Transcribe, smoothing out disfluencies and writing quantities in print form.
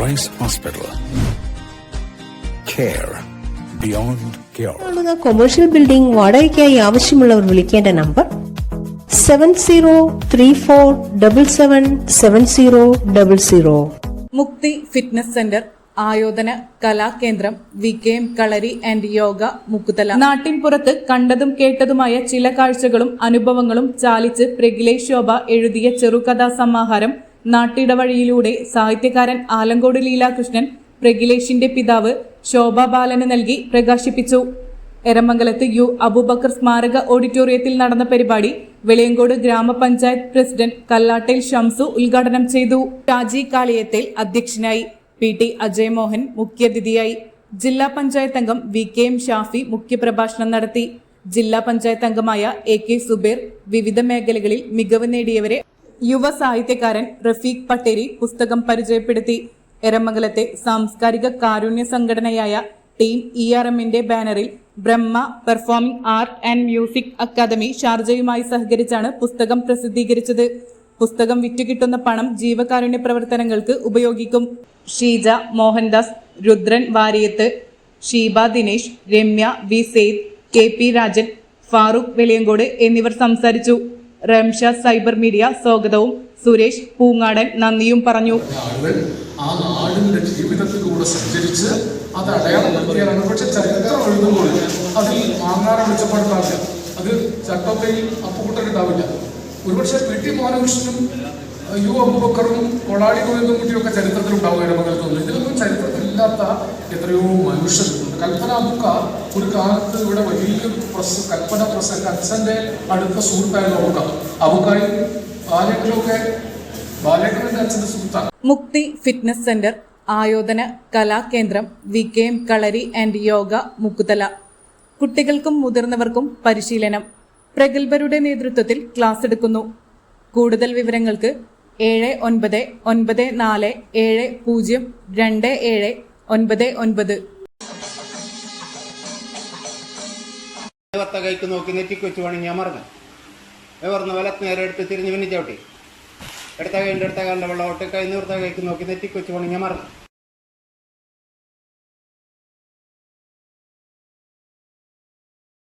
Rice Hospital. Care beyond cure. Commercial building വാടകയ്ക്കായി ആവശ്യമുള്ളവർ വിളിക്കേണ്ട നമ്പർ 7034777000. മുക്തി ഫിറ്റ്നസ് സെന്റർ, ആയോധന കലാകേന്ദ്രം, VKM Kalari and yoga, Mukkuthala. നാട്ടിൻപുറത്ത് കണ്ടതും കേട്ടതുമായ ചില കാഴ്ചകളും അനുഭവങ്ങളും ചാലിച്ച് പ്രഗിലേഷ് ശോഭ എഴുതിയ ചെറുകഥാ സമാഹാരം നാട്ടിടവഴിയിലൂടെ സാഹിത്യകാരൻ ആലങ്കോട് ലീലാകൃഷ്ണൻ പ്രഗിലേഷിന്റെ പിതാവ് ശോഭ ബാലന് നൽകി പ്രകാശിപ്പിച്ചു. എരമംഗലത്ത് U. അബൂബക്കർ സ്മാരക ഓഡിറ്റോറിയത്തിൽ നടന്ന പരിപാടി വെളിയങ്കോട് ഗ്രാമപഞ്ചായത്ത് പ്രസിഡന്റ് കല്ലാട്ടയിൽ ഷംസു ഉദ്ഘാടനം ചെയ്തു. ഷാജി കാളിയത്തേൽ അധ്യക്ഷനായി. PT അജയ് മോഹൻ മുഖ്യാതിഥിയായി. ജില്ലാ പഞ്ചായത്ത് അംഗം VKM ഷാഫി മുഖ്യപ്രഭാഷണം നടത്തി. ജില്ലാ പഞ്ചായത്ത് അംഗമായ AK സുബേർ വിവിധ മേഖലകളിൽ മികവ് നേടിയവരെ യുവ സാഹിത്യകാരൻ റഫീഖ് പട്ടേരി പുസ്തകം പരിചയപ്പെടുത്തി. എരമംഗലത്തെ സാംസ്കാരിക കാരുണ്യ സംഘടനയായ ടീം ERMന്റെ ബാനറിൽ Brahma performing art and music academy ഷാർജയുമായി സഹകരിച്ചാണ് പുസ്തകം പ്രസിദ്ധീകരിച്ചത്. പുസ്തകം വിറ്റുകിട്ടുന്ന പണം ജീവകാരുണ്യ പ്രവർത്തനങ്ങൾക്ക് ഉപയോഗിക്കും. ഷീജ മോഹൻദാസ്, രുദ്രൻ വാരിയത്ത്, ഷീബ ദിനേശ്, രമ്യ V. സെയ്ദ്, KP രാജൻ, ഫാറൂഖ് വെളിയങ്കോട് എന്നിവർ സംസാരിച്ചു. റംഷ സൈബർ മീഡിയ സ്വാഗതവും സുരേഷ് പൂങ്ങാടൻ നന്ദിയും പറഞ്ഞു. ആ നാടിന്റെ ജീവിതത്തിലൂടെ സഞ്ചരിച്ച് അത് അടയാളപ്പെടുത്തിയാണ്. പക്ഷെ ചരിത്രം എഴുതുമ്പോൾ അതിൽ മാങ്ങാറ വെളിച്ചപ്പെടുത്താവില്ല, അത് ചട്ടപ്പയിൽ അപ്പുകുട്ടനുണ്ടാവില്ല. ഒരുപക്ഷെ PT മോഹനകൃഷ്ണനും U. അബൂബക്കറും കൊളാടി ഗോവിന്ദൻ കുട്ടിയൊക്കെ ചരിത്രത്തിലുണ്ടാവും. ഇടമകലത്തൊന്നും ഇതിലൊന്നും ചരിത്രത്തിലില്ലാത്ത എത്രയോ മനുഷ്യരുണ്ട്. കൽപ്പന ബുക്ക ഒരു കാലത്ത് ഇവിടെ വലിയൊരു പ്രസ്, കൽപ്പന പ്രസ്, എൻ്റെ അച്ഛൻ്റെ അടുത്ത സുഹൃത്തായിരുന്നു അബുക്ക. അബുക്കായും ബാലേട്ടനൊക്കെ ബാലേട്ടൻ്റെ അച്ഛൻ്റെ സുഹൃത്താണ്. മുക്തി ഫിറ്റ്നസ് സെന്റർ, ആയോധന കലാകേന്ദ്രം, VKM Kalari and yoga, Mukkuthala. കുട്ടികൾക്കും മുതിർന്നവർക്കും പരിശീലനം. പ്രഗത്ഭരുടെ നേതൃത്വത്തിൽ ക്ലാസ് എടുക്കുന്നു. കൂടുതൽ വിവരങ്ങൾക്ക് 7994702799. കൈക്ക് നോക്കി നെറ്റിക്കൊച്ചു വേണമെങ്കിൽ ഞാൻ മറന്നു പറഞ്ഞ വലത്ത് നേരെ എടുത്ത് തിരിഞ്ഞ് പിന്നെ ചവിട്ടി. എടുത്ത കൈൻ്റെ വെള്ളം ഒട്ട കൈ നിർത്ത കൈക്ക് നോക്കി നെറ്റിക്കൊച്ചു വേണമെങ്കിൽ ഞാൻ മറന്നു.